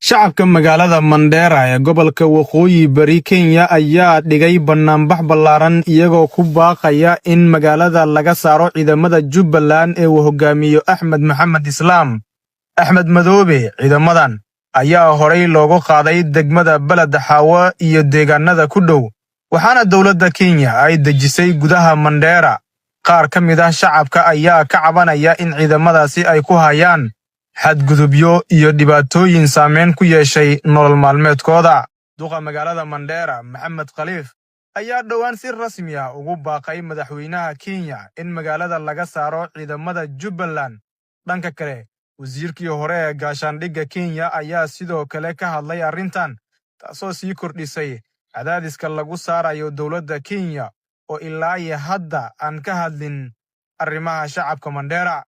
shacabka magaalada Mandera ee gobolka Waqooyi Bari Kenya ayaa dhigay banaanbax ballaaran iyagoo ku baaqaya in magaalada laga saaro ciidamada Jubbaland ee uu hogaamiyo Axmed Maxamed Islaam. Axmed Madoobe ciidamadan ayaa horay loogu qaaday degmada Balad Xaawo iyo deegaanada ku dhow, waxaana dawladda Kenya ay dejisay gudaha Mandera. qaar ka mid ah shacabka ayaa ka cabanaya in ciidamadaasi ay ku hayaan xadgudubyo iyo dhibaatooyin saameyn ku yeeshay nolol maalmeedkooda. duqa magaalada Mandera Maxamed Khaliif ayaa dhowaan si rasmi ah ugu baaqay madaxweynaha Kenya in magaalada laga saaro ciidamada Jubbaland. dhanka kale, wasiirkii hore ee gaashaandhigga Kenya ayaa sidoo kale ka hadlay arrintan, taasoo sii kordhisay cadaadiska lagu saarayo dawladda Kenya oo ilaa iyo hadda aan ka hadlin arrimaha shacabka Mandera.